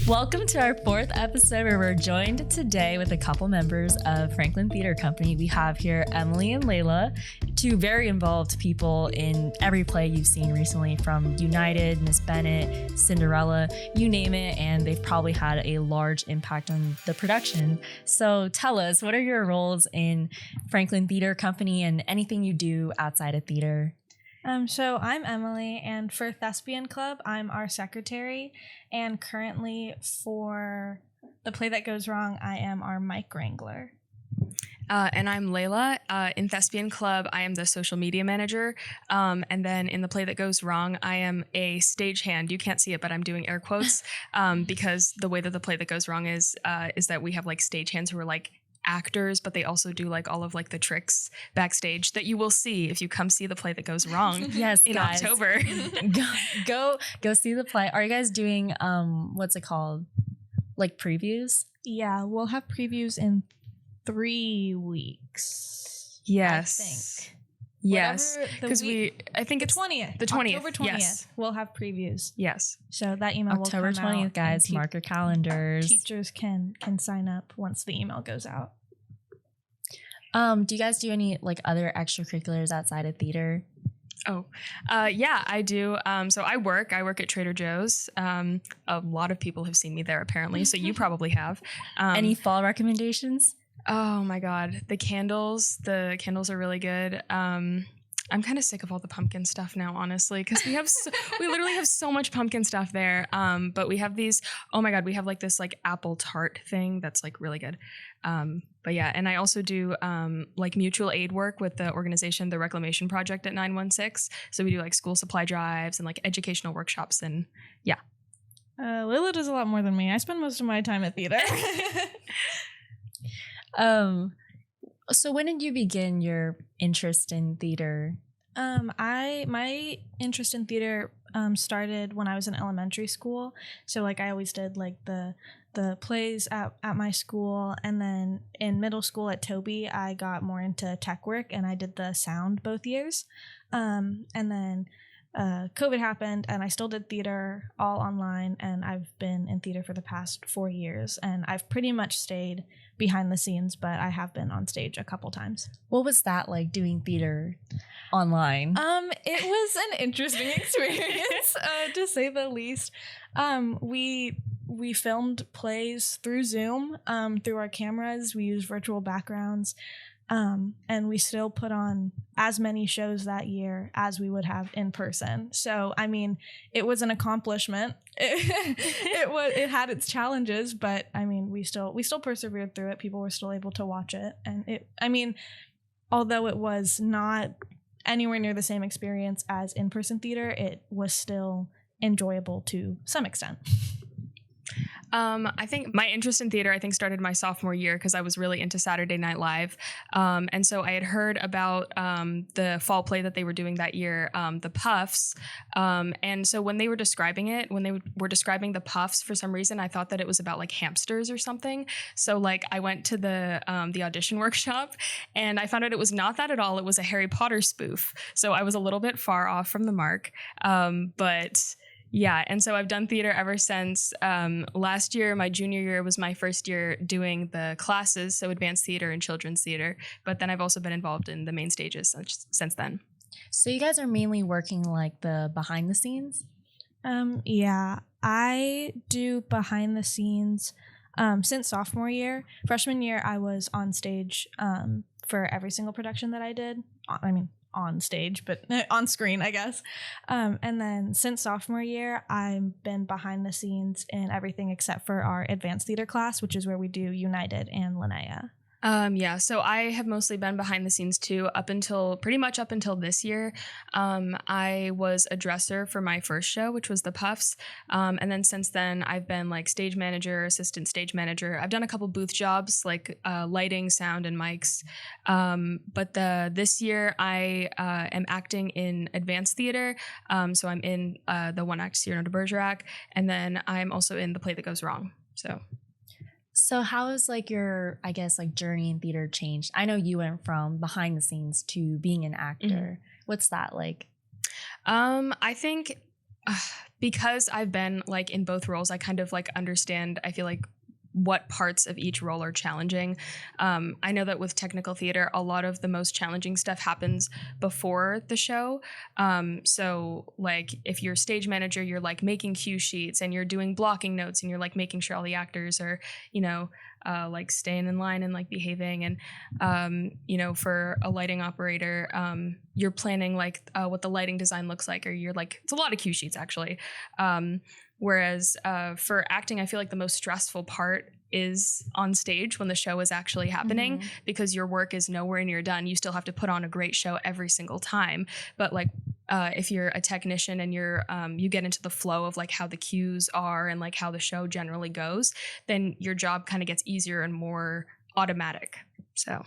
Welcome to our fourth episode where we're joined today with a couple members of Franklin Theater Company. We have here Emily and Layla, two very involved people in every play you've seen recently, from United, Miss Bennett, Cinderella, you name it, and they've probably had a large impact on the production. So tell us, what are your roles in Franklin Theater Company and anything you do outside of theater? So I'm Emily, and for Thespian Club, I'm our secretary, and currently for The Play That Goes Wrong, I am our mic wrangler. And I'm Layla. In Thespian Club, I am the social media manager. And then in The Play That Goes Wrong, I am a stagehand. You can't see it, but I'm doing air quotes because the way that The Play That Goes Wrong is that we have like stagehands who are like actors, but they also do like all of like the tricks backstage that you will see if you come see The Play That Goes Wrong. Yes, in guys. October. go see the play. Are you guys doing what's it called, like previews? Yeah, we'll have previews in 3 weeks. Yes. I think. Yes, because I think the it's 20th. The 20th. October 20th. Yes. We'll have previews. Yes. So that email October will come 20th, out, guys. Mark your calendars. Teachers can sign up once the email goes out. Do you guys do any like other extracurriculars outside of theater? Yeah, I do. So I work at Trader Joe's. A lot of people have seen me there apparently, so you probably have. Any fall recommendations? Oh my God. The candles are really good. I'm kind of sick of all the pumpkin stuff now, honestly, because we literally have so much pumpkin stuff there. But we have these, oh my God, we have like this like apple tart thing that's like really good. But yeah, and I also do like mutual aid work with the organization, the Reclamation Project at 916. So we do like school supply drives and like educational workshops, and yeah. Layla does a lot more than me. I spend most of my time at theater. So when did you begin your interest in theater? My interest in theater started when I was in elementary school. So like I always did like the plays at my school, and then in middle school at Toby I got more into tech work and I did the sound both years. And then COVID happened and I still did theater all online, and I've been in theater for the past 4 years, and I've pretty much stayed behind the scenes, but I have been on stage a couple times. What was that like, doing theater online? It was an interesting experience, to say the least. We filmed plays through Zoom, through our cameras. We used virtual backgrounds. And we still put on as many shows that year as we would have in person. So, I mean, it was an accomplishment. It had its challenges, but I mean, we still persevered through it. People were still able to watch it. And although it was not anywhere near the same experience as in-person theater, it was still enjoyable to some extent. I think my interest in theater, started my sophomore year because I was really into Saturday Night Live. And so I had heard about the fall play that they were doing that year, the Puffs. And so when they were describing it, when they were describing the Puffs, for some reason, I thought that it was about like hamsters or something. So like I went to the audition workshop and I found out it was not that at all. It was a Harry Potter spoof. So I was a little bit far off from the mark. But yeah, and so I've done theater ever since. Last year, my junior year, was my first year doing the classes, so advanced theater and children's theater. But then I've also been involved in the main stages since then. So you guys are mainly working like the behind the scenes? Yeah, I do behind the scenes since sophomore year. Freshman year, I was on stage for every single production that I did. On stage, but on screen, I guess. And then since sophomore year, I've been behind the scenes in everything except for our advanced theater class, which is where we do United and Linnea. Yeah, so I have mostly been behind the scenes too, pretty much up until this year. I was a dresser for my first show, which was the Puffs. And then since then, I've been like stage manager, assistant stage manager. I've done a couple booth jobs like lighting, sound, and mics. But this year, I am acting in advanced theater. So I'm in the one act Cyrano de Bergerac, and then I'm also in The Play That Goes Wrong. So how has like your, I guess, like journey in theater changed? I know you went from behind the scenes to being an actor. Mm-hmm. What's that like? I think Because I've been like in both roles, I kind of like understand, I feel like, what parts of each role are challenging. I know that with technical theater, a lot of the most challenging stuff happens before the show. So like if you're stage manager, you're like making cue sheets and you're doing blocking notes and you're like making sure all the actors are, like staying in line and like behaving. And, for a lighting operator, you're planning like what the lighting design looks like, or you're like, it's a lot of cue sheets actually. Whereas for acting, I feel like the most stressful part is on stage when the show is actually happening, because your work is nowhere near done. You still have to put on a great show every single time. But like if you're a technician and you get into the flow of like how the cues are and like how the show generally goes, then your job kind of gets easier and more automatic. So.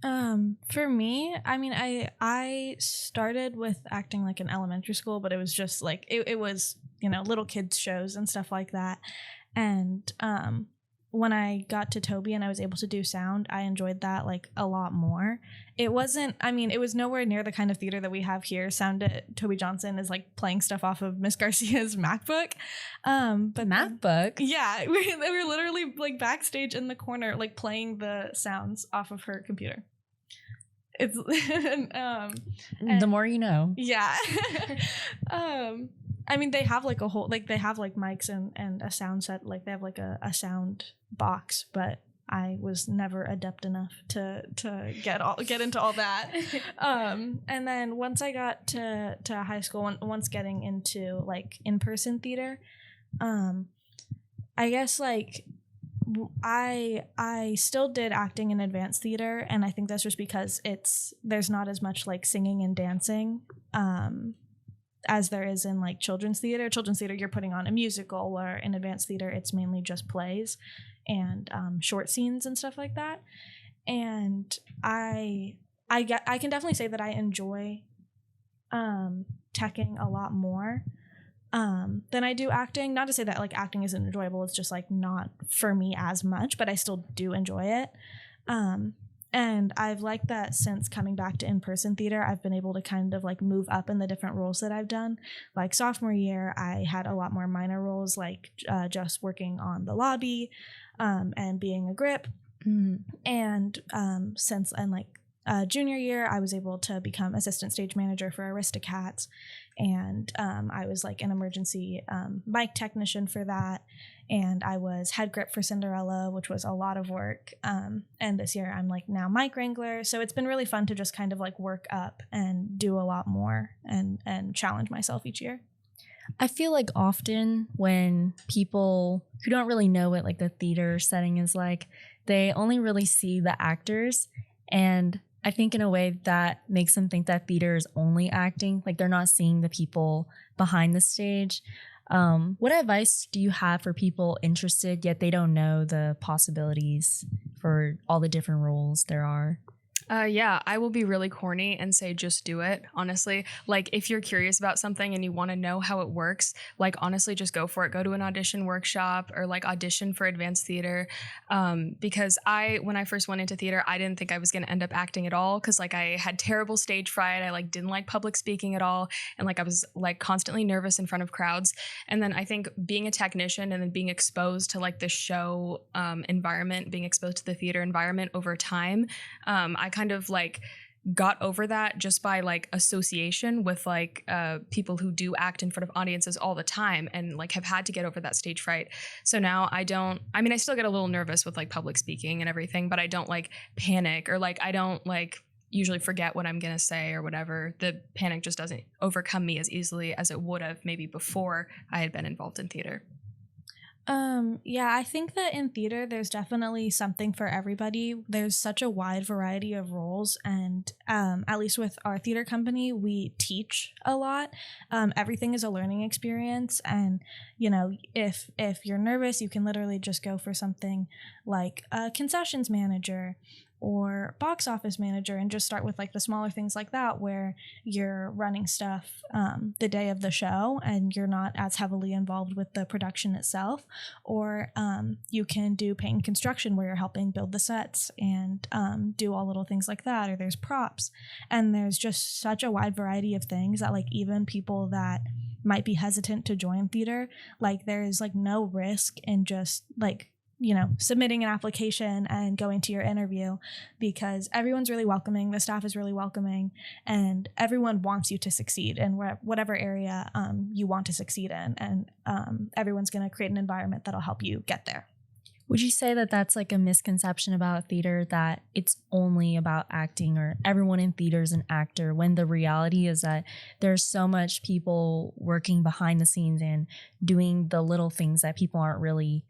For me, I mean, I started with acting like in elementary school, but it was just like, it was, little kids shows and stuff like that. And, when I got to Toby and I was able to do sound, I enjoyed that like a lot more. It was nowhere near the kind of theater that we have here. Sound at Toby Johnson is like playing stuff off of Miss Garcia's MacBook. But MacBook? Yeah, they were literally like backstage in the corner, like playing the sounds off of her computer. It's the more you know. Yeah. I mean, they have like a whole, like they have like mics and a sound set, like they have like a sound box, but I was never adept enough to get into all that. And then once I got to high school, once getting into like in-person theater, I guess like I still did acting in advanced theater, and I think that's just because there's not as much like singing and dancing as there is in like children's theater. Children's theater, you're putting on a musical, where in advanced theater it's mainly just plays and short scenes and stuff like that. And I can definitely say that I enjoy teching a lot more than I do acting. Not to say that like acting isn't enjoyable, it's just like not for me as much, but I still do enjoy it. And I've liked that since coming back to in-person theater, I've been able to kind of like move up in the different roles that I've done. Like sophomore year, I had a lot more minor roles, like just working on the lobby and being a grip. And junior year, I was able to become assistant stage manager for Aristocats, and I was like an emergency mic technician for that, and I was head grip for Cinderella, which was a lot of work. And this year I'm like now mic wrangler, so it's been really fun to just kind of like work up and do a lot more and challenge myself each year. I feel like often when people who don't really know what like the theater setting is like, they only really see the actors, and I think in a way that makes them think that theater is only acting, like they're not seeing the people behind the stage. What advice do you have for people interested yet they don't know the possibilities for all the different roles there are? Yeah, I will be really corny and say just do it, honestly. Like, if you're curious about something and you want to know how it works, like, honestly, just go for it. Go to an audition workshop or, like, audition for advanced theater. Because when I first went into theater, I didn't think I was going to end up acting at all, because, like, I had terrible stage fright. I, like, didn't like public speaking at all. And, like, I was, like, constantly nervous in front of crowds. And then I think being a technician and then being exposed to, like, the show environment, being exposed to the theater environment over time, I kind of like got over that just by like association with like people who do act in front of audiences all the time and like have had to get over that stage fright. So now I still get a little nervous with like public speaking and everything, but I don't like panic, or like I don't like usually forget what I'm gonna say or whatever. The panic just doesn't overcome me as easily as it would have maybe before I had been involved in theater. Yeah, I think that in theater, there's definitely something for everybody. There's such a wide variety of roles, and at least with our theater company, we teach a lot. Everything is a learning experience, and you know, if you're nervous, you can literally just go for something like a concessions manager, or box office manager, and just start with like the smaller things like that where you're running stuff the day of the show and you're not as heavily involved with the production itself. Or you can do paint and construction where you're helping build the sets and do all little things like that. Or there's props, and there's just such a wide variety of things that like even people that might be hesitant to join theater, like there's like no risk in just like, you know, submitting an application and going to your interview, because everyone's really welcoming, the staff is really welcoming, and everyone wants you to succeed in whatever area you want to succeed in, and everyone's going to create an environment that'll help you get there. Would you say that that's like a misconception about theater, that it's only about acting or everyone in theater is an actor, when the reality is that there's so much people working behind the scenes and doing the little things that people aren't really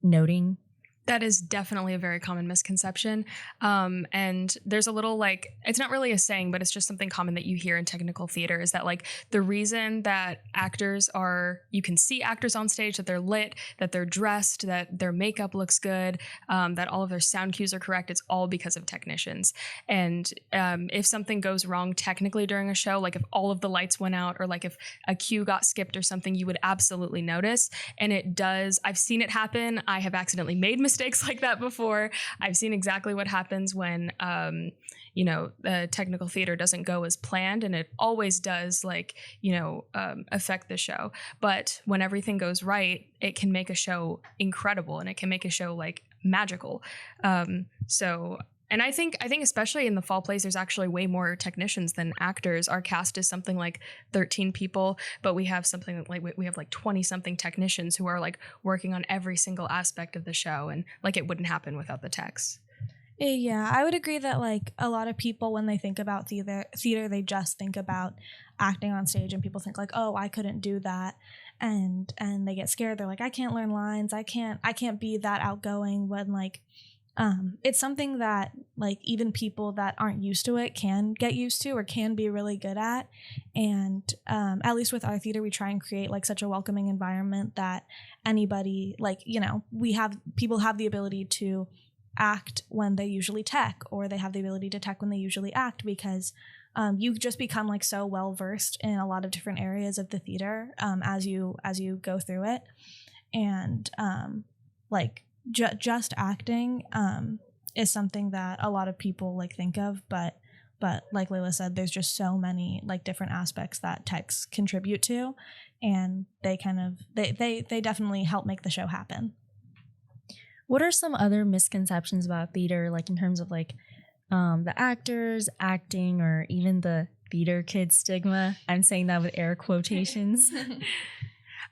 noting? That is definitely a very common misconception. And there's a little like, it's not really a saying, but it's just something common that you hear in technical theater, is that like the reason that actors are, you can see actors on stage, that they're lit, that they're dressed, that their makeup looks good, that all of their sound cues are correct, it's all because of technicians. And if something goes wrong technically during a show, like if all of the lights went out, or like if a cue got skipped or something, you would absolutely notice. And it does, I've seen it happen. I have accidentally made mistakes like that before. I've seen exactly what happens when, you know, the technical theater doesn't go as planned, and it always does, like, you know, affect the show. But when everything goes right, it can make a show incredible, and it can make a show like magical. And I think especially in the fall plays, there's actually way more technicians than actors. Our cast is something like 13 people, but we have something like, we have like 20 something technicians who are like working on every single aspect of the show. And like, it wouldn't happen without the techs. Yeah, I would agree that like a lot of people, when they think about theater, they just think about acting on stage, and people think like, oh, I couldn't do that. And they get scared. They're like, I can't learn lines. I can't be that outgoing, when like, it's something that like even people that aren't used to it can get used to, or can be really good at. And at least with our theater, we try and create like such a welcoming environment that anybody, like, you know, people have the ability to act when they usually tech, or they have the ability to tech when they usually act, because you just become like so well versed in a lot of different areas of the theater as you go through it. And like just acting is something that a lot of people like think of, but like Layla said, there's just so many like different aspects that techs contribute to, and they kind of they definitely help make the show happen. What are some other misconceptions about theater, like in terms of like the actors, acting, or even the theater kid stigma? I'm saying that with air quotations.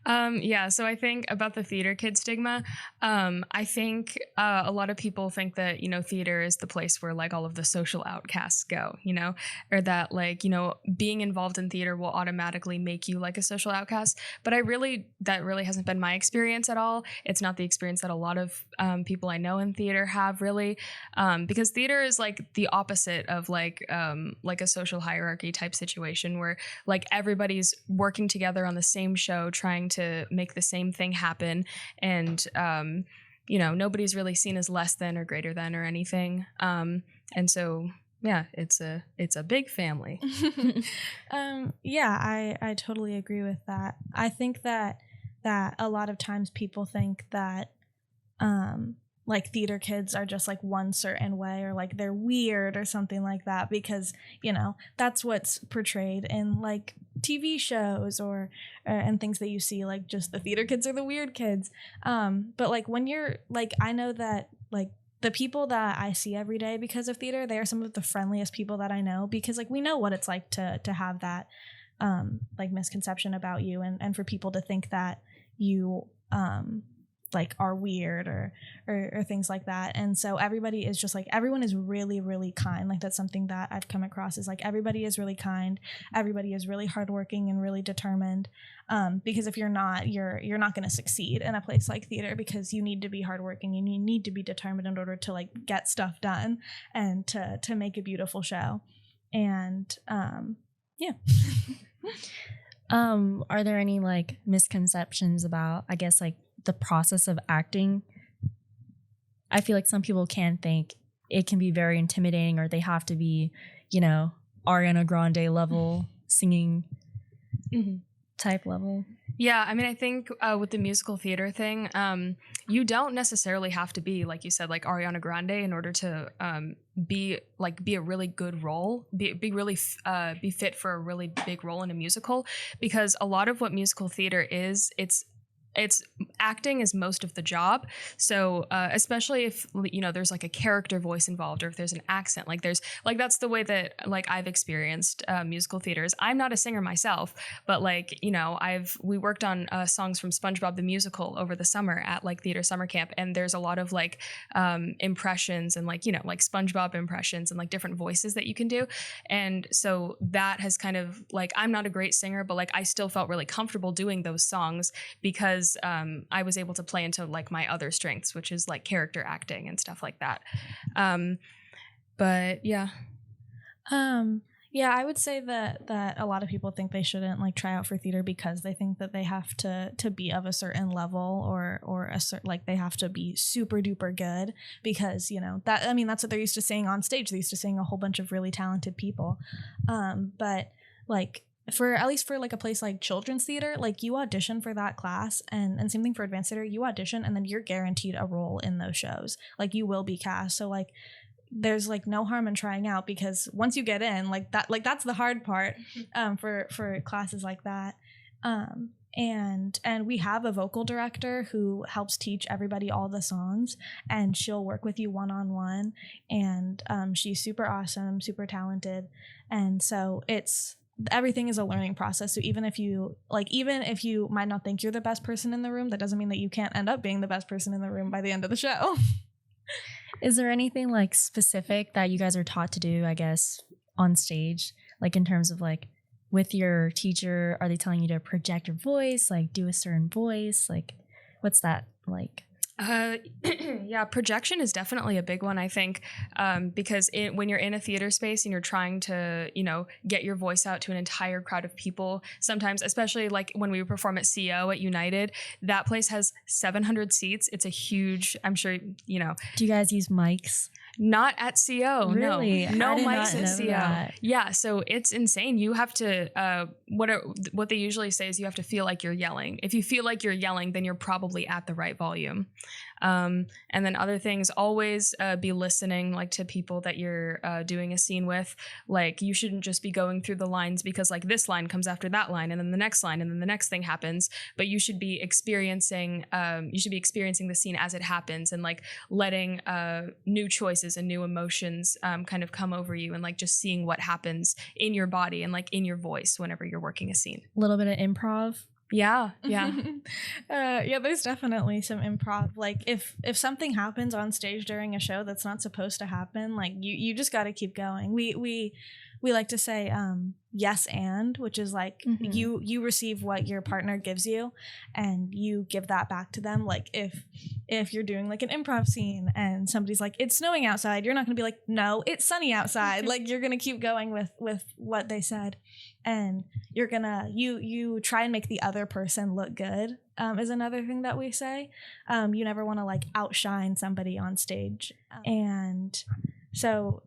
Yeah, so I think about the theater kid stigma, I think a lot of people think that, you know, theater is the place where like all of the social outcasts go, you know, or that like, you know, being involved in theater will automatically make you like a social outcast. But that really hasn't been my experience at all. It's not the experience that a lot of people I know in theater have, really, because theater is like the opposite of like a social hierarchy type situation, where like everybody's working together on the same show, trying to make the same thing happen, and you know, nobody's really seen as less than or greater than or anything, and so yeah, it's a big family. Yeah, I totally agree with that. I think that a lot of times people think that like theater kids are just like one certain way, or like they're weird or something like that, because, you know, that's what's portrayed in like TV shows or and things that you see, like just the theater kids are the weird kids. But like when you're like, I know that like the people that I see every day because of theater, they are some of the friendliest people that I know, because like we know what it's like to have that like misconception about you, and for people to think that you like are weird or things like that. And so everybody is just like, everyone is really, really kind. Like that's something that I've come across, is like everybody is really kind, everybody is really hardworking and really determined, because if you're not, you're not going to succeed in a place like theater, because you need to be hardworking and you need to be determined in order to like get stuff done and to make a beautiful show. And yeah. Are there any like misconceptions about, I guess, like the process of acting? I feel like some people can think it can be very intimidating, or they have to be, you know, Ariana Grande level singing type level? Yeah, I mean, I think with the musical theater thing, you don't necessarily have to be, like you said, like Ariana Grande in order to be a really good role, be fit for a really big role in a musical, because a lot of what musical theater is, it's acting is most of the job. So especially if, you know, there's like a character voice involved, or if there's an accent, like there's like, that's the way that like I've experienced musical theaters. I'm not a singer myself, but like, you know, we worked on songs from SpongeBob the Musical over the summer at like theater summer camp, and there's a lot of like impressions and like, you know, like SpongeBob impressions and like different voices that you can do. And so that has kind of like, I'm not a great singer, but like I still felt really comfortable doing those songs because I was able to play into like my other strengths, which is like character acting and stuff like that. But yeah. Yeah, I would say that a lot of people think they shouldn't like try out for theater because they think that they have to be of a certain level, or a certain, like they have to be super duper good, because, you know, that, I mean, that's what they're used to seeing on stage. They're used to seeing a whole bunch of really talented people. But like, for at least for like a place like children's theater, like you audition for that class, and same thing for advanced theater, you audition and then you're guaranteed a role in those shows. Like you will be cast. So like there's like no harm in trying out, because once you get in, like that's the hard part for classes like that. And we have a vocal director who helps teach everybody all the songs, and she'll work with you one-on-one, and she's super awesome, super talented. And so everything is a learning process. So even if you might not think you're the best person in the room, that doesn't mean that you can't end up being the best person in the room by the end of the show. Is there anything like specific that you guys are taught to do, I guess, on stage? Like in terms of like with your teacher, are they telling you to project your voice, like do a certain voice? Like what's that like? Yeah, projection is definitely a big one, I think, because when you're in a theater space and you're trying to, you know, get your voice out to an entire crowd of people, sometimes, especially like when we perform at CO at United, that place has 700 seats. It's a huge, I'm sure, you know. Do you guys use mics? Not at CO. Really? No mics at CO. That. Yeah, so it's insane. You have to what they usually say is you have to feel like you're yelling. If you feel like you're yelling, then you're probably at the right volume. And then other things, always be listening like to people that you're doing a scene with. Like you shouldn't just be going through the lines because like this line comes after that line and then the next line and then the next thing happens, but you should be experiencing the scene as it happens, and like letting new choices and new emotions kind of come over you, and like just seeing what happens in your body and like in your voice whenever you're working a scene. A little bit of improv. Yeah. Yeah, there's definitely some improv. Like if something happens on stage during a show that's not supposed to happen, like you just got to keep going. We like to say yes and, which is like you receive what your partner gives you and you give that back to them. Like if you're doing like an improv scene and somebody's like, it's snowing outside, you're not gonna be like, no, it's sunny outside. Like you're gonna keep going with what they said, and you're gonna you try and make the other person look good, is another thing that we say. You never want to like outshine somebody on stage, and so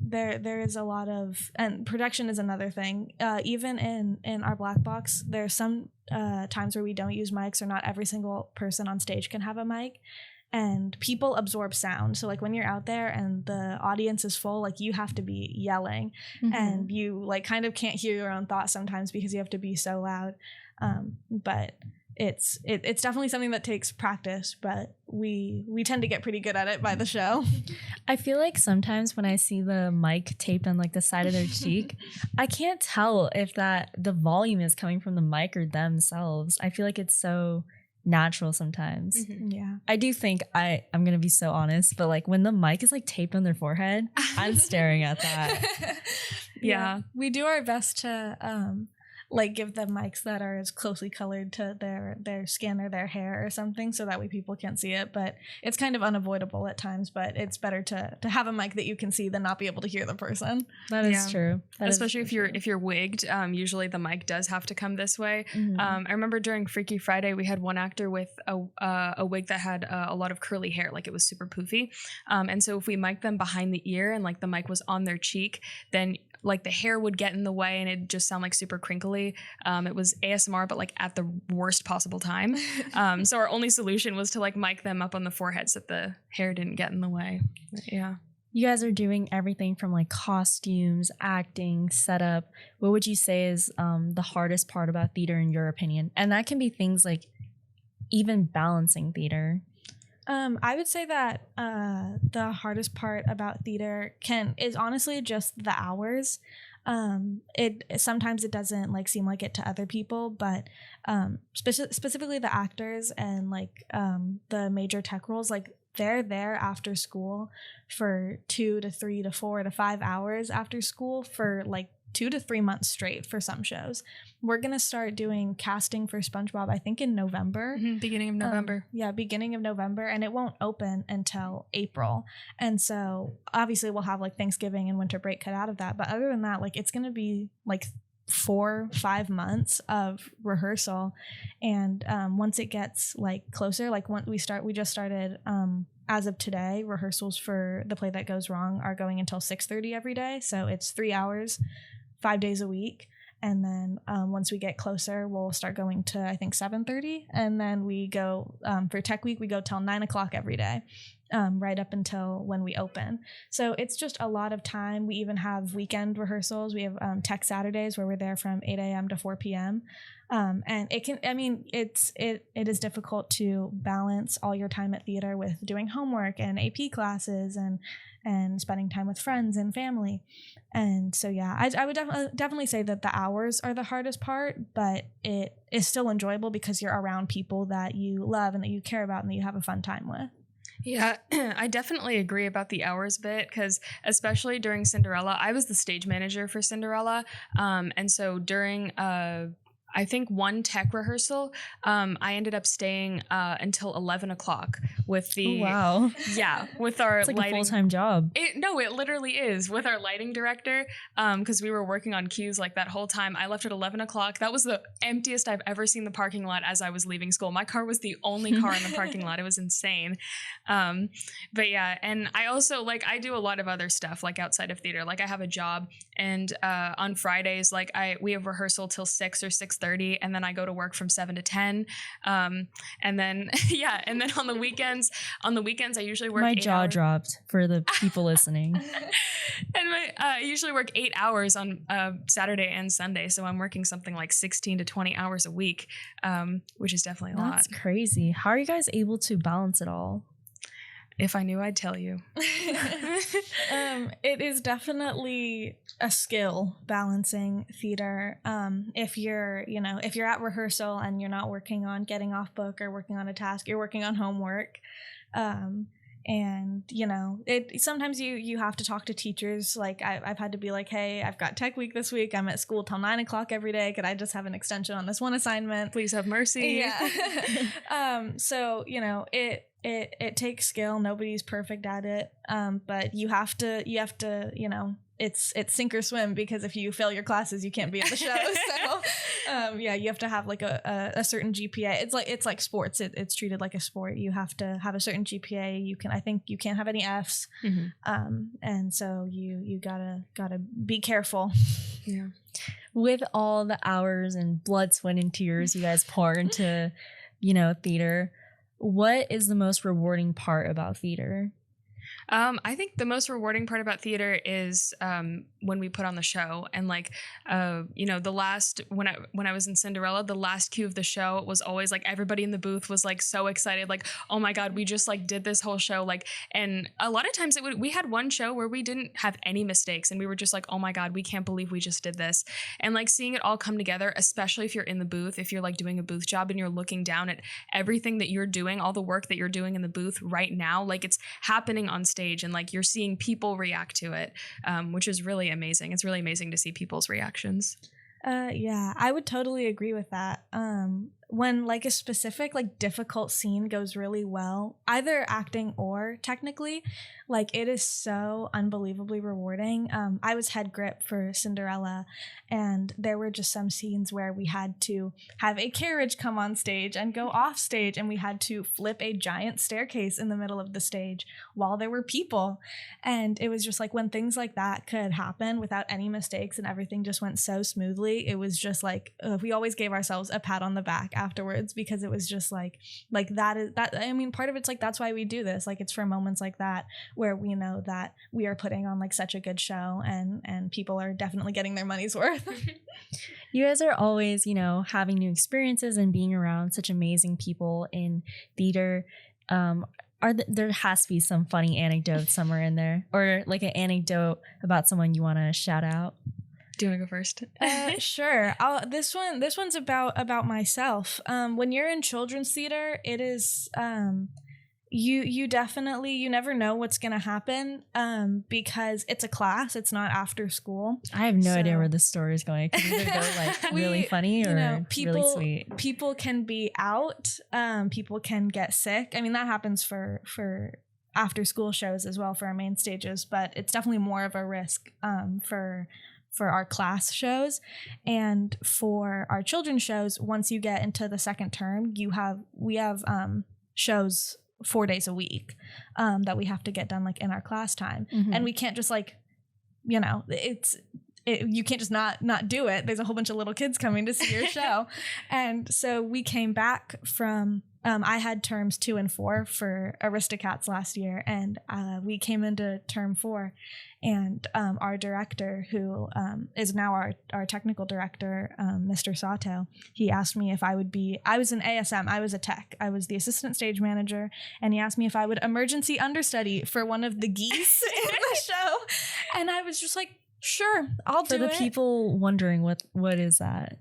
there is a lot of, and production is another thing. Even in our black box, there's some times where we don't use mics, or not every single person on stage can have a mic, and people absorb sound. So like when you're out there and the audience is full, like you have to be yelling, and you like kind of can't hear your own thoughts sometimes because you have to be so loud. But it's definitely something that takes practice, but we tend to get pretty good at it by the show. I feel like sometimes when I see the mic taped on like the side of their cheek, I can't tell if the volume is coming from the mic or themselves. I feel like it's so natural sometimes. Yeah, I do think I'm gonna be so honest, but like when the mic is like taped on their forehead, I'm staring at that. Yeah. We do our best to like give them mics that are as closely colored to their skin or their hair or something, so that way people can't see it. But it's kind of unavoidable at times, but it's better to have a mic that you can see than not be able to hear the person. That is true. Especially if you're wigged, usually the mic does have to come this way. I remember during Freaky Friday, we had one actor with a wig that had a lot of curly hair, like it was super poofy. And so if we mic'd them behind the ear and like the mic was on their cheek, then like the hair would get in the way and it'd just sound like super crinkly. It was ASMR, but like at the worst possible time. So our only solution was to like mic them up on the forehead so that the hair didn't get in the way. But yeah. You guys are doing everything from like costumes, acting, setup. What would you say is the hardest part about theater in your opinion? And that can be things like even balancing theater. I would say that the hardest part about theater is honestly just the hours. Sometimes it doesn't like seem like it to other people, but specifically the actors and like the major tech roles, like they're there after school for 2 to 3 to 4 to 5 hours after school for like 2 to 3 months straight for some shows. We're going to start doing casting for SpongeBob, I think in November. Beginning of November. Beginning of November. And it won't open until April. And so obviously we'll have like Thanksgiving and winter break cut out of that. But other than that, like it's going to be like 4-5 months of rehearsal. And once it gets like closer, like when we just started as of today, rehearsals for The Play That Goes Wrong are going until 6:30 every day. So it's 3 hours, 5 days a week. And then once we get closer, we'll start going to, I think, 7:30. And then we go, for Tech Week, we go till 9 o'clock every day, right up until when we open. So it's just a lot of time. We even have weekend rehearsals. We have Tech Saturdays where we're there from 8 a.m. to 4 p.m. And it is difficult to balance all your time at theater with doing homework and AP classes and spending time with friends and family. And so, yeah, I would definitely say that the hours are the hardest part, but it is still enjoyable because you're around people that you love and that you care about and that you have a fun time with. Yeah, I definitely agree about the hours bit because especially during Cinderella, I was the stage manager for Cinderella. And so during I think one tech rehearsal, I ended up staying until 11 o'clock with the with our it's like lighting. A full-time job. It literally is with our lighting director because we were working on cues like that whole time. I left at 11 o'clock. That was the emptiest I've ever seen the parking lot as I was leaving school. My car was the only car in the parking lot. It was insane. But yeah, and I also I do a lot of other stuff like outside of theater. Like I have a job and on Fridays we have rehearsal till 6 or 6:30 and then I go to work from 7 to 10. And then and then on the weekends I usually work. My 8 jaw hours. Dropped for the people listening. And I usually work 8 hours on Saturday and Sunday, so I'm working something like 16 to 20 hours a week, which is definitely a lot. That's crazy. How are you guys able to balance it all? If I knew, I'd tell you. It is definitely a skill balancing theater. If you're at rehearsal and you're not working on getting off book or working on a task, you're working on homework. And sometimes you have to talk to teachers. Like I've had to be like, hey, I've got tech week this week. I'm at school till 9 o'clock every day. Could I just have an extension on this one assignment? Please have mercy. Yeah. So it takes skill. Nobody's perfect at it. But you have to it's sink or swim, because if you fail your classes, you can't be at the show. So you have to have like a certain GPA. It's like sports. It's treated like a sport. You have to have a certain GPA. I think you can't have any Fs. Mm-hmm. And so you gotta be careful. Yeah. With all the hours and blood, sweat, and tears you guys pour into, theater, what is the most rewarding part about theater? I think the most rewarding part about theater is when we put on the show, and the last when I was in Cinderella, the last cue of the show was always like everybody in the booth was like so excited, like, oh my god, we just like did this whole show, and a lot of times we had one show where we didn't have any mistakes, and we were just like, oh my god, we can't believe we just did this, and like seeing it all come together, especially if you're in the booth, if you're like doing a booth job and you're looking down at everything that you're doing, all the work that you're doing in the booth right now, like it's happening on stage, and like you're seeing people react to it, which is really amazing. It's really amazing to see people's reactions. Yeah, I would totally agree with that. When like a specific like difficult scene goes really well, either acting or technically, like it is so unbelievably rewarding. I was head grip for Cinderella, and there were just some scenes where we had to have a carriage come on stage and go off stage, and we had to flip a giant staircase in the middle of the stage while there were people. And it was just like when things like that could happen without any mistakes and everything just went so smoothly, it was just like we always gave ourselves a pat on the back afterwards, because it was just like that is that. I mean, part of it's like that's why we do this. Like it's for moments like that where we know that we are putting on like such a good show, and people are definitely getting their money's worth. You guys are always, having new experiences and being around such amazing people in theater. There has to be some funny anecdotes somewhere in there, or like an anecdote about someone you want to shout out. Do you want to go first? Sure. This one's about myself. When you're in children's theater, it is you definitely, you never know what's gonna happen because it's a class, it's not after school. I have no idea where this story is going. It could either go like really funny or really sweet. People can be out, people can get sick. I mean, that happens for after school shows as well for our main stages, but it's definitely more of a risk for our class shows. And for our children's shows, once you get into the second term, we have shows 4 days a week that we have to get done like in our class time. Mm-hmm. And we can't just like, you can't just not do it. There's a whole bunch of little kids coming to see your show. And so we came back from I had terms 2 and 4 for Aristocats last year, and we came into term 4, and our director, who is now our technical director, Mr. Sato, he asked me if I was an ASM, I was a tech, I was the assistant stage manager, and he asked me if I would emergency understudy for one of the geese in the show, and I was just like, sure, I'll do it. For the people wondering what is that?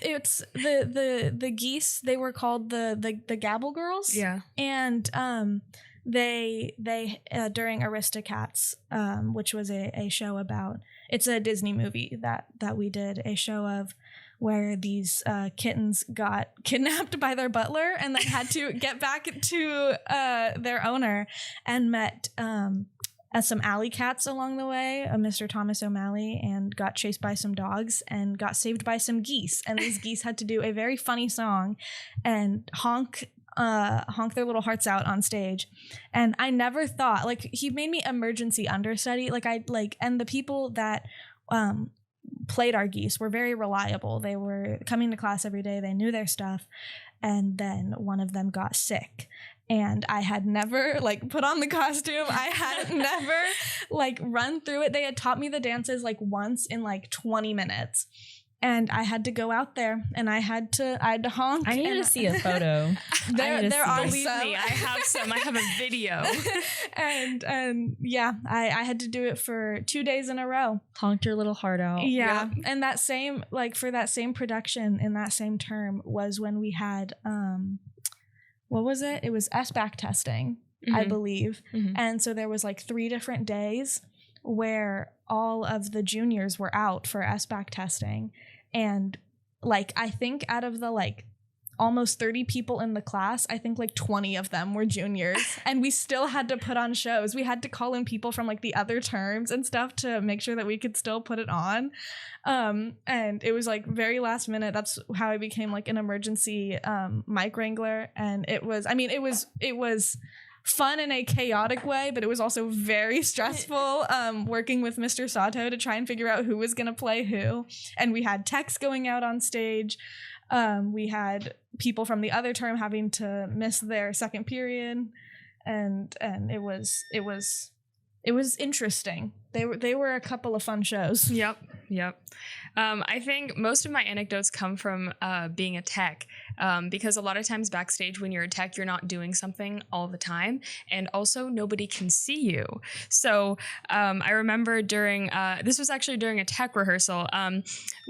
It's the geese. They were called the Gabble Girls. Yeah. And they during Aristocats, which was a show about, it's a Disney movie that we did a show of, where these kittens got kidnapped by their butler and then had to get back to their owner, and met some alley cats along the way, Mr. Thomas O'Malley, and got chased by some dogs and got saved by some geese. And these geese had to do a very funny song and honk their little hearts out on stage. And I never thought, like, he made me emergency understudy. And the people that played our geese were very reliable. They were coming to class every day. They knew their stuff. And then one of them got sick. And I had never put on the costume. I had never run through it. They had taught me the dances once in 20 minutes. And I had to go out there and I had to honk. I need to see a photo. They're awesome. Believe me, I have some. I have a video. and yeah, I had to do it for 2 days in a row. Honked your little heart out. Yeah. Yep. And that same, for that same production in that same term was when we had, what was it? It was SBAC testing, mm-hmm. I believe. Mm-hmm. And so there was 3 different days where all of the juniors were out for SBAC testing. And I think out of the almost 30 people in the class, I think 20 of them were juniors. And we still had to put on shows. We had to call in people from the other terms and stuff to make sure that we could still put it on. And it was very last minute. That's how I became an emergency mic wrangler. And it was fun in a chaotic way, but it was also very stressful working with Mr. Sato to try and figure out who was going to play who. And we had techs going out on stage. We had people from the other term having to miss their second period, and it was interesting. They were a couple of fun shows. Yep. I think most of my anecdotes come from being a tech. because a lot of times backstage when you're a tech, you're not doing something all the time, and also nobody can see you. So I remember during this was actually during a tech rehearsal.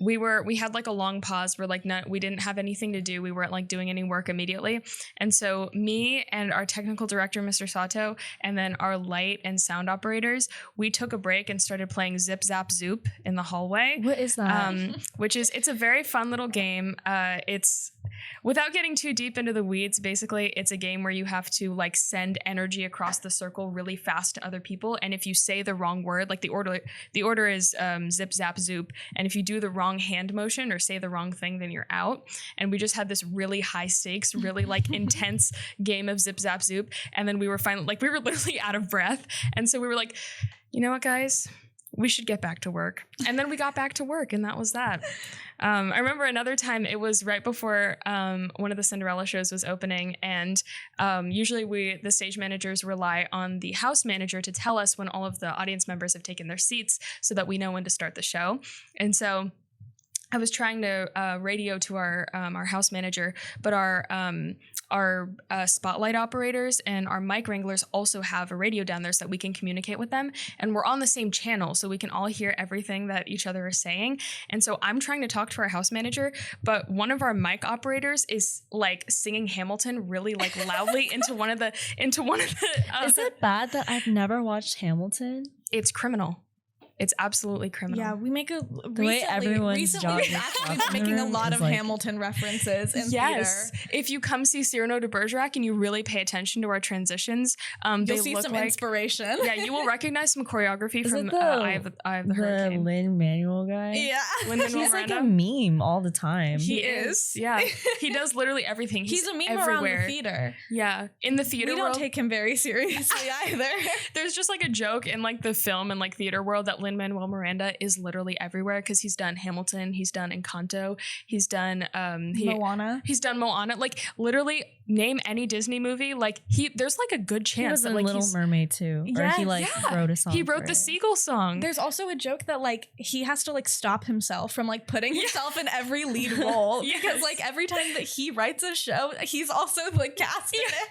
We had like a long pause where like we didn't have anything to do. We weren't like doing any work immediately, and so me and our technical director, Mr. Sato, and then our light and sound operators, we took a break and started playing Zip Zap Zoop in the hallway. What is that? It's a very fun little game. It's, without getting too deep into the weeds, basically it's a game where you have to like send energy across the circle really fast to other people, and if you say the wrong word, like the order is Zip Zap Zoop, and if you do the wrong hand motion or say the wrong thing, then you're out. And we just had this really high stakes, really like intense game of Zip Zap Zoop, and then we were finally like, we were literally out of breath, and so we were like, you know what, guys, we should get back to work. And then we got back to work, and that was that. I remember another time, it was right before one of the Cinderella shows was opening, and usually the stage managers rely on the house manager to tell us when all of the audience members have taken their seats so that we know when to start the show. And so I was trying to radio to our house manager, but our spotlight operators and our mic wranglers also have a radio down there so that we can communicate with them, and we're on the same channel so we can all hear everything that each other is saying. And so I'm trying to talk to our house manager, but one of our mic operators is like singing Hamilton really like loudly into one of the Is it bad that I've never watched Hamilton? It's criminal. It's absolutely criminal. Yeah, we make way everyone's recently we've actually been making a lot of Hamilton references in theater. If you come see Cyrano de Bergerac and you really pay attention to our transitions, you'll see some inspiration. Yeah, you will recognize some choreography from I Have the Hurricane. Lin-Manuel guy? Yeah. He's like a meme all the time. He is. Yeah. He does literally everything. He's a meme everywhere. Around the theater. Yeah. In the theater world. We don't take him very seriously either. There's just like a joke in like the film and like theater world that Lin-Manuel Miranda is literally everywhere, because he's done Hamilton, he's done Encanto, he's done Moana. He's done Moana. Like literally name any Disney movie, like there's like a good chance he was that in like Little Mermaid too. Or he wrote a song. He wrote the Seagull song. There's also a joke that like he has to like stop himself from like putting himself in every lead role because like every time that he writes a show, he's also like cast in it.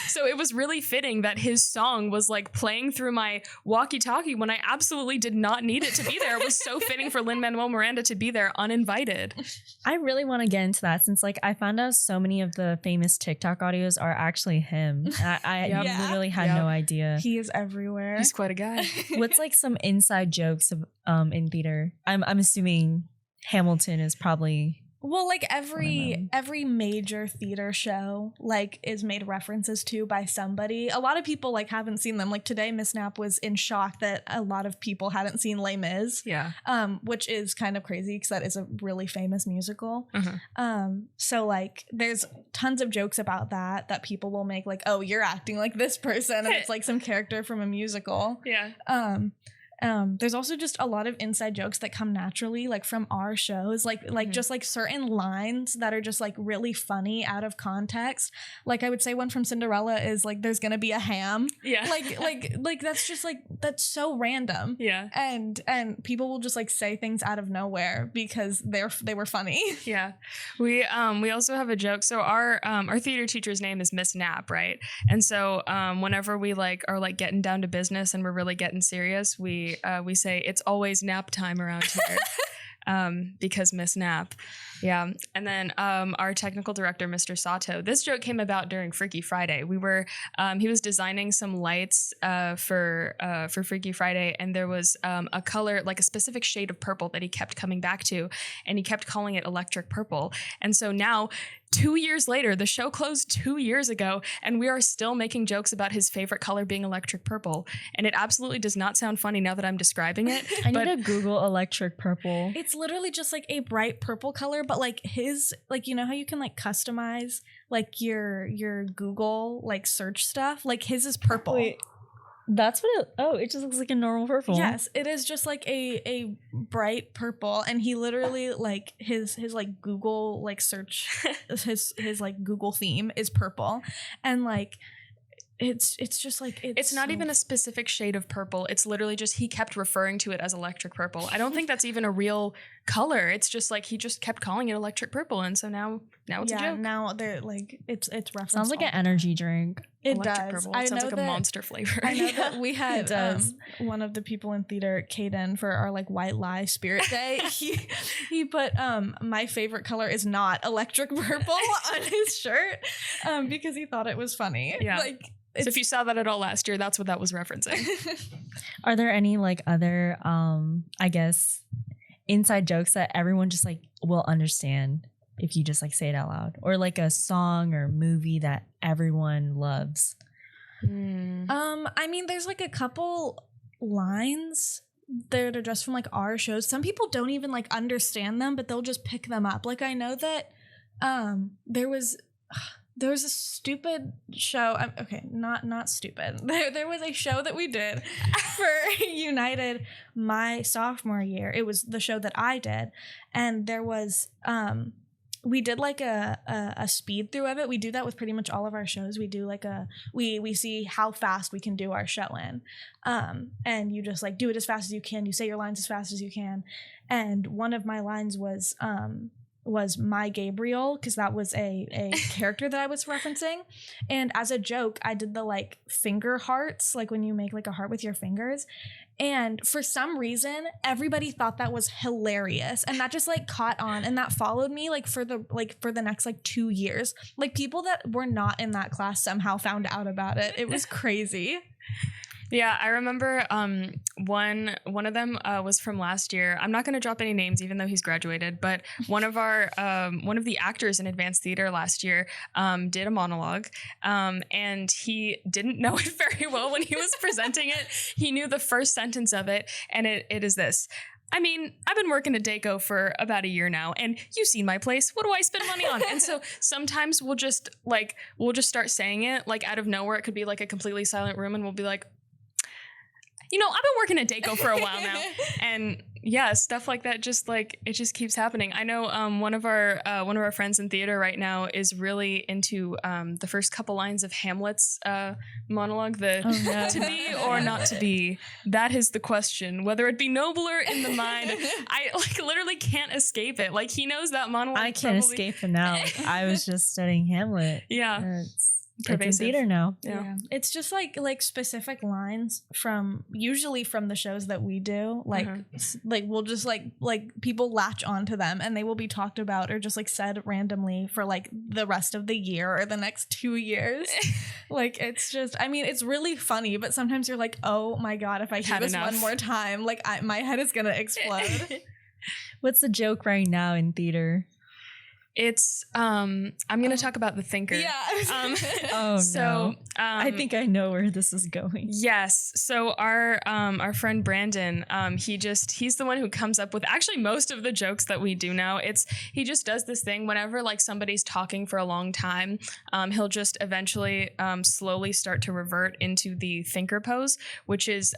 So it was really fitting that his song was like playing through my walkie-talkie when I absolutely did not need it to be there. It was so fitting for Lin-Manuel Miranda to be there uninvited. I really want to get into that, since like I found out so many of the famous TikTok audios are actually him. I literally had no idea. He is everywhere. He's quite a guy. What's like some inside jokes of in theater? I'm assuming Hamilton is probably. Well, like every major theater show like is made references to by somebody. A lot of people like haven't seen them. Like today, Miss Knapp was in shock that a lot of people hadn't seen Les Mis. Yeah. Which is kind of crazy because that is a really famous musical. So like there's tons of jokes about that people will make, like, oh, you're acting like this person, and it's like some character from a musical. Yeah. There's also just a lot of inside jokes that come naturally, like from our shows, like just like certain lines that are just like really funny out of context. Like I would say one from Cinderella is like, "There's gonna be a ham." Yeah, like that's just like, that's so random. Yeah, and people will just like say things out of nowhere because they were funny. Yeah, we also have a joke. So our theater teacher's name is Miss Knapp, right? And so whenever we like are like getting down to business and we're really getting serious, we say it's always nap time around here. Because Miss Knapp. Yeah. And then our technical director, Mr. Sato, this joke came about during Freaky Friday. He was designing some lights for Freaky Friday, and there was a color, like a specific shade of purple that he kept coming back to, and he kept calling it electric purple. And so now, 2 years later, the show closed 2 years ago, and we are still making jokes about his favorite color being electric purple. And it absolutely does not sound funny now that I'm describing it. I need to Google electric purple. It's literally just like a bright purple color, but like his, like, you know how you can like customize like your Google like search stuff? Like his is purple. Wait. That's what it just looks like a normal purple. Yes, it is just like a bright purple, and he literally like his like Google like search his like Google theme is purple, and like it's just like it's not even a specific shade of purple. It's literally just he kept referring to it as electric purple. I don't think that's even a real color. It's just like he just kept calling it electric purple, and so now it's a joke. Now they're like it's referenced. Sounds like an energy drink. It Electric does. purple. It sounds like a monster flavor. I know that we had does. One of the people in theater, Kaden, for our like White Lie Spirit Day. he put my favorite color is not electric purple on his shirt because he thought it was funny. Yeah. Like, so if you saw that at all last year, that's what that was referencing. Are there any like other I guess inside jokes that everyone just like will understand if you just like say it out loud, or like a song or movie that everyone loves? I mean, there's like a couple lines that are just from like our shows. Some people don't even like understand them, but they'll just pick them up. Like I know that there was a stupid show. Okay, not stupid. There was a show that we did for United my sophomore year. It was the show that I did, and there was we did like a speed through of it. We do that with pretty much all of our shows. We do like we see how fast we can do our show in, and you just like do it as fast as you can. You say your lines as fast as you can, and one of my lines was my Gabriel, because that was a character that I was referencing. And as a joke, I did the like finger hearts, like when you make like a heart with your fingers. And for some reason, everybody thought that was hilarious. And that just like caught on, and that followed me like for the next like 2 years. Like people that were not in that class somehow found out about it. It was crazy. Yeah, I remember one of them was from last year. I'm not going to drop any names, even though he's graduated. But one of the actors in advanced theater last year did a monologue, and he didn't know it very well when he was presenting it. He knew the first sentence of it, and it is this: I mean, I've been working at Daco for about a year now, and you've seen my place. What do I spend money on? And so sometimes we'll just start saying it like out of nowhere. It could be like a completely silent room, and we'll be like, you know, I've been working at Daco for a while now. And yeah, stuff like that, just like, it just keeps happening. I know one of our friends in theater right now is really into the first couple lines of Hamlet's monologue, to be or not to be, that is the question, whether it be nobler in the mind. I like literally can't escape it. Like he knows that monologue. I can't escape it now. Like, I was just studying Hamlet. Yeah. It's in theater now. Yeah. It's just like specific lines usually from the shows that we do. Like like we'll just like people latch onto them, and they will be talked about or just like said randomly for like the rest of the year or the next 2 years. Like it's just, I mean, it's really funny, but sometimes you're like, oh my God, if I hear this one more time, like my head is gonna explode. What's the joke right now in theater? It's I'm gonna talk about the thinker. Yeah. No. I think I know where this is going. Yes. So our friend Brandon, he's the one who comes up with actually most of the jokes that we do now. He just does this thing whenever like somebody's talking for a long time, he'll just eventually slowly start to revert into the thinker pose, which is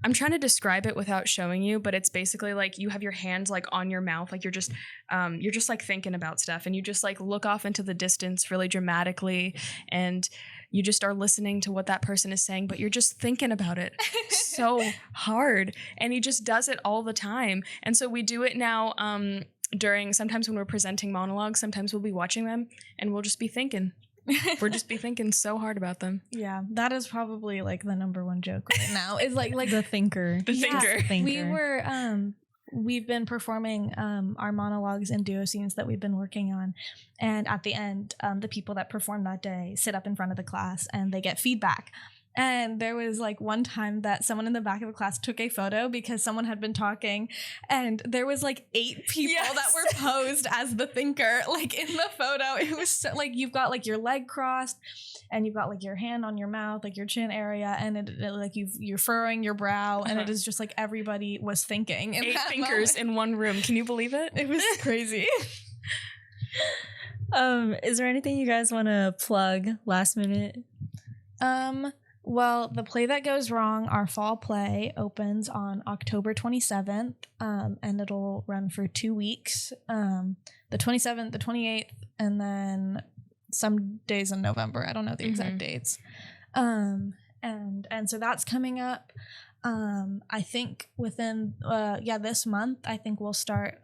I'm trying to describe it without showing you, but it's basically like you have your hands like on your mouth, like you're just like thinking about stuff, and you just like look off into the distance really dramatically, and you just are listening to what that person is saying, but you're just thinking about it so hard. And he just does it all the time. And so we do it now sometimes when we're presenting monologues, sometimes we'll be watching them and we'll just be thinking. We'll just be thinking so hard about them. Yeah, that is probably like the number one joke right now. Is like the thinker. The thinker. We've been performing our monologues and duo scenes that we've been working on, and at the end, the people that perform that day sit up in front of the class and they get feedback. And there was like one time that someone in the back of the class took a photo because someone had been talking, and there was like 8 people that were posed as the thinker. Like in the photo, it was so, like you've got like your leg crossed, and you've got like your hand on your mouth, like your chin area, and it like you're furrowing your brow, and it is just like everybody was thinking. 8 thinkers in one room. Can you believe it? It was crazy. Is there anything you guys want to plug last minute? Well, the play that goes wrong, our fall play, opens on October 27th, and it'll run for 2 weeks. The 27th, the 28th, and then some days in November. I don't know the exact dates. And so that's coming up. I think within this month, I think we'll start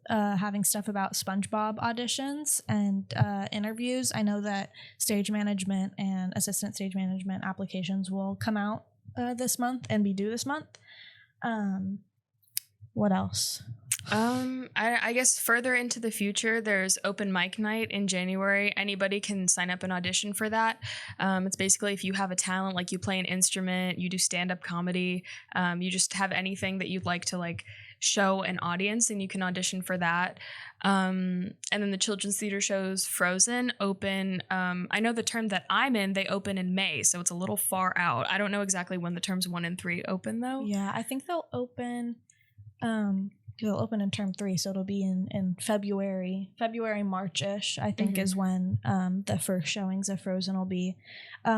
having stuff about SpongeBob auditions and interviews. I know that stage management and assistant stage management applications will come out this month and be due this month. What else? I guess further into the future, there's open mic night in January. Anybody can sign up and audition for that. It's basically if you have a talent, like you play an instrument, you do stand-up comedy, you just have anything that you'd like to like show an audience, and you can audition for that. And then the children's theater shows Frozen open. I know the term that I'm in, they open in May, so it's a little far out. I don't know exactly when the terms 1 and 3 open though. Yeah, I think they'll open. It'll open in term 3, so it'll be in February, March-ish, I think is when the first showings of Frozen will be.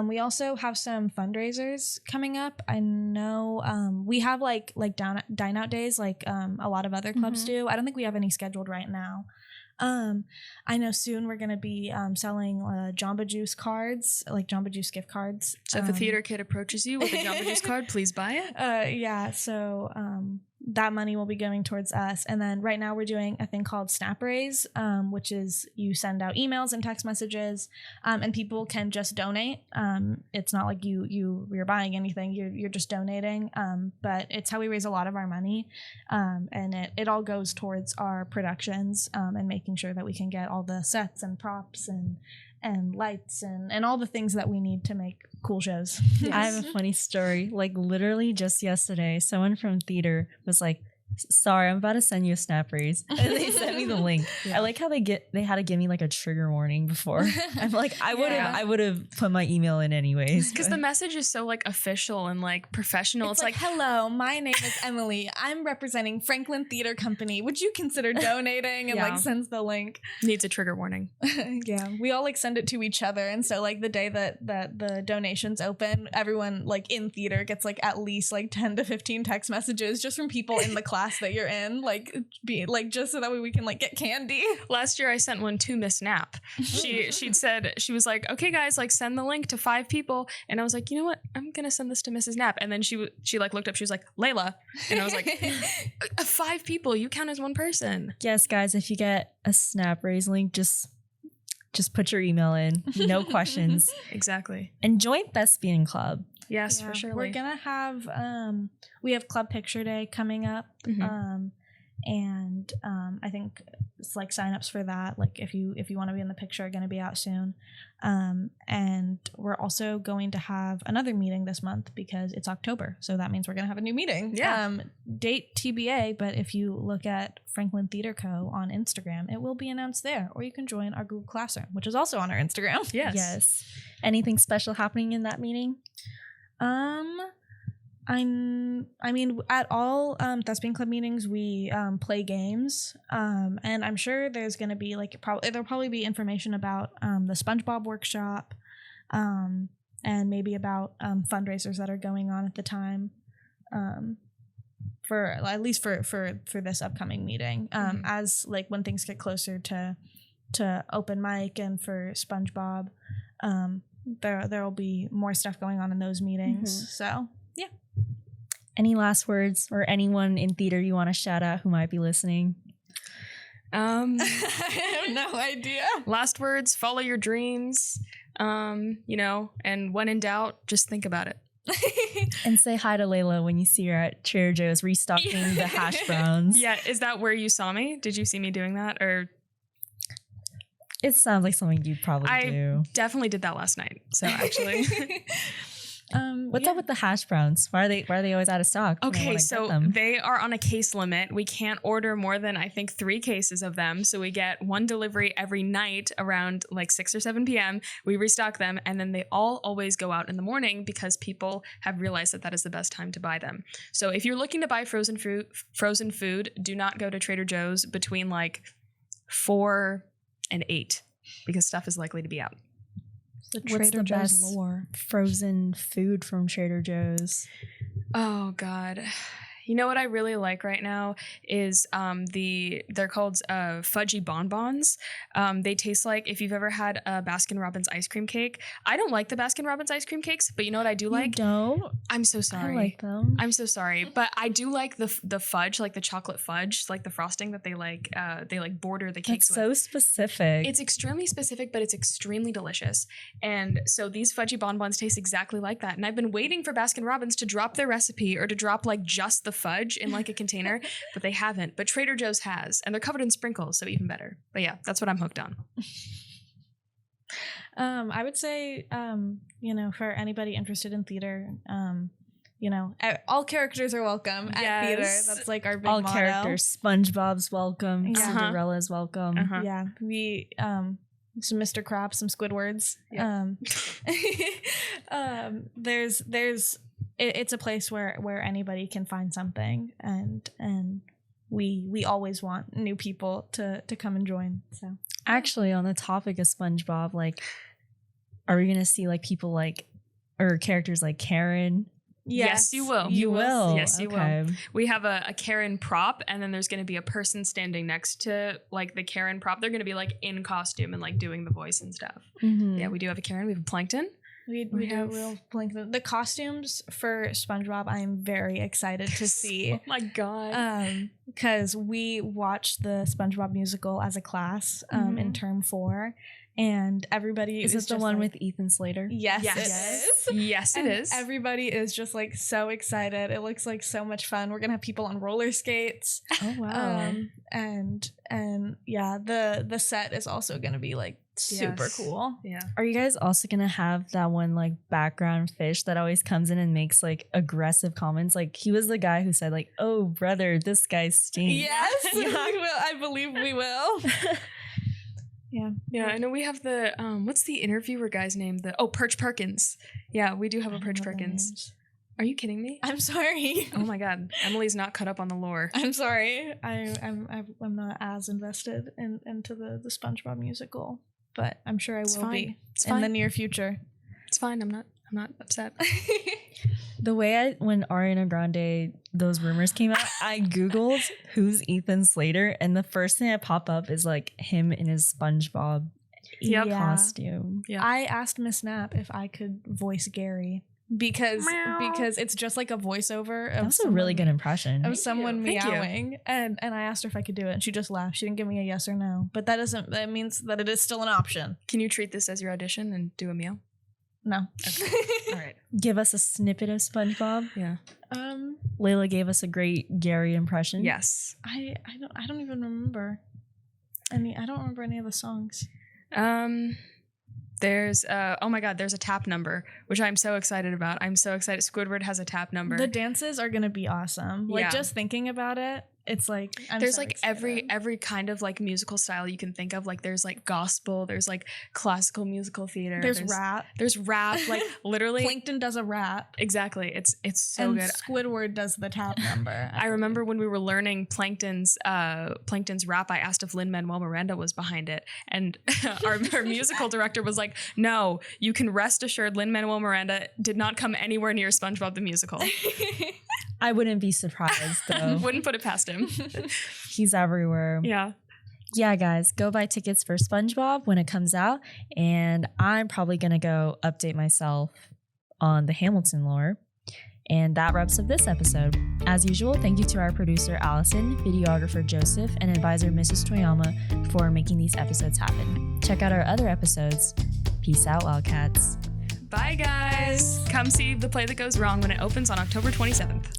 We also have some fundraisers coming up. I know we have like dine out days like a lot of other clubs do. I don't think we have any scheduled right now. I know soon we're going to be selling Jamba Juice cards, like Jamba Juice gift cards. So if a theater kid approaches you with a Jamba Juice card, please buy it. Yeah, so that money will be going towards us. And then right now we're doing a thing called Snap Raise, which is you send out emails and text messages, and people can just donate. It's not like you're buying anything, you're just donating. But it's how we raise a lot of our money. And it all goes towards our productions, and making sure that we can get all the sets and props and lights and all the things that we need to make cool shows. Yes. I have a funny story. Like literally just yesterday, someone from theater was like, sorry, I'm about to send you a Snap Raise. And they sent me the link. Yeah. I like how they had to give me like a trigger warning before. I'm like, I would have put my email in anyways. Because the message is so like official and like professional. It's like, hello, my name is Emily. I'm representing Franklin Theater Company. Would you consider donating? And like sends the link. Needs a trigger warning. Yeah. We all like send it to each other. And so like the day that the donations open, everyone like in theater gets like at least like 10 to 15 text messages just from people in the class that you're in, like be like just so that way we can like get candy. Last year I sent one to Miss Knapp. She'd said, she was like, okay guys, like send the link to 5 people, and I was like, you know what, I'm gonna send this to Mrs. Knapp. And then she like looked up, she was like, Layla, and I was like, 5 people, you count as one person. Yes guys, if you get a Snap Raise link, just put your email in, no questions. Exactly. And join Thespian Club. Yes, for sure. We're gonna have we have Club Picture Day coming up, and I think it's like signups for that. Like if you want to be in the picture, are going to be out soon. And we're also going to have another meeting this month because it's October, so that means we're going to have a new meeting. Yeah. Date TBA, but if you look at Franklin Theater Co. on Instagram, it will be announced there, or you can join our Google Classroom, which is also on our Instagram. Yes. Anything special happening in that meeting? I mean, at all Thespian Club meetings, we play games, and I'm sure there's going to be like there'll probably be information about the SpongeBob workshop, and maybe about fundraisers that are going on at the time, for at least for this upcoming meeting. As like when things get closer to open mic and for SpongeBob, there will be more stuff going on in those meetings. So yeah. Any last words, or anyone in theater you want to shout out who might be listening? I have no idea. Last words: follow your dreams. And when in doubt, just think about it. And say hi to Layla when you see her at Trader Joe's restocking the hash browns. Yeah, is that where you saw me? Did you see me doing that, or? It sounds like something you probably do. I definitely did that last night. So actually, what's up with the hash browns? Why are they always out of stock? Okay, so they are on a case limit. We can't order more than I think 3 cases of them. So we get 1 delivery every night around like 6 or 7 p.m. We restock them, and then they all always go out in the morning because people have realized that is the best time to buy them. So if you're looking to buy frozen food, do not go to Trader Joe's between like 4 and 8 because stuff is likely to be out. What's the best frozen food from Trader Joe's? Oh God. You know what I really like right now is they're called fudgy bonbons. They taste like if you've ever had a Baskin Robbins ice cream cake. I don't like the Baskin Robbins ice cream cakes, but you know what I do like? You don't? I'm so sorry. I like them. I'm so sorry, but I do like the fudge, like the chocolate fudge, like the frosting that they border the cakes That's with. so specific. It's extremely specific, but it's extremely delicious. And so these fudgy bonbons taste exactly like that. And I've been waiting for Baskin Robbins to drop their recipe or to drop like just the fudge in like a container, but they haven't. But Trader Joe's has, and they're covered in sprinkles, so even better. But yeah, that's what I'm hooked on. I would say, for anybody interested in theater, all characters are welcome at theater. That's like our big all motto. characters. SpongeBob's welcome. Yeah. Cinderella's welcome. Uh-huh. Yeah, we some Mr. Krabs, some Squidwards. Yeah. It's a place where anybody can find something, and we always want new people to come and join. So Actually, on the topic of SpongeBob, like, are we gonna see like people like or characters like Karen? Yes, you will. You will. Yes, you okay. will. We have a Karen prop, and then there's going to be a person standing next to like the Karen prop. They're going to be like in costume and like doing the voice and stuff. Mhm. Yeah, we do have a Karen. We have a Plankton. we have the costumes for SpongeBob. I'm very excited to see. Oh my god. Because we watched the SpongeBob musical as a class in term 4, and everybody Is it the one with Ethan Slater? Yes, Yes. it is. Yes, it And is. Everybody is just like so excited. It looks like so much fun. We're gonna have people on roller skates. Oh wow. And yeah, the set is also gonna be like super Yes. cool. Yeah. Are you guys also gonna have that one like background fish that always comes in and makes like aggressive comments? Like he was the guy who said like, "Oh brother, this guy stinks." Yes, we will. I believe we will. Yeah, I know we have the what's the interviewer guy's name? Perch Perkins. Yeah, we do have a Perch Perkins. Are you kidding me? I'm sorry. Oh my god, Emily's not caught up on the lore. I'm sorry. I'm not as invested into the SpongeBob musical, but I'm sure I will be in the near future. It's fine. I'm not upset. The way when Ariana Grande, those rumors came out, I Googled who's Ethan Slater, and the first thing that popped up is like him in his SpongeBob Yep. costume. Yeah. I asked Miss Knapp if I could voice Gary because it's just like a voiceover of That was a really good impression. of someone Thank you. meowing, and I asked her if I could do it, and she just laughed. She didn't give me a yes or no, but that means that it is still an option. Can you treat this as your audition and do a meow? No. All right. Give us a snippet of SpongeBob. Yeah. Layla gave us a great Gary impression. Yes. I don't even remember any. I don't remember any of the songs. There's oh my god, there's a tap number, which I'm so excited about. I'm so excited. Squidward has a tap number. The dances are gonna be awesome. Like Yeah. just thinking about it, it's like there's so like excited. every kind of like musical style you can think of. Like there's like gospel, there's like classical musical theater. There's rap. There's rap, like literally. Plankton does a rap. Exactly. It's so and good. Squidward does the tap number. I remember when we were learning Plankton's rap, I asked if Lin-Manuel Miranda was behind it. And our musical director was like, no, you can rest assured Lin-Manuel Miranda did not come anywhere near SpongeBob the Musical. I wouldn't be surprised though. Wouldn't put it past him. He's everywhere. Yeah. Yeah, guys, go buy tickets for SpongeBob when it comes out. And I'm probably going to go update myself on the Hamilton lore. And that wraps up this episode. As usual, thank you to our producer, Allison, videographer, Joseph, and advisor, Mrs. Toyama, for making these episodes happen. Check out our other episodes. Peace out, Wildcats. Bye, guys. Come see The Play That Goes Wrong when it opens on October 27th.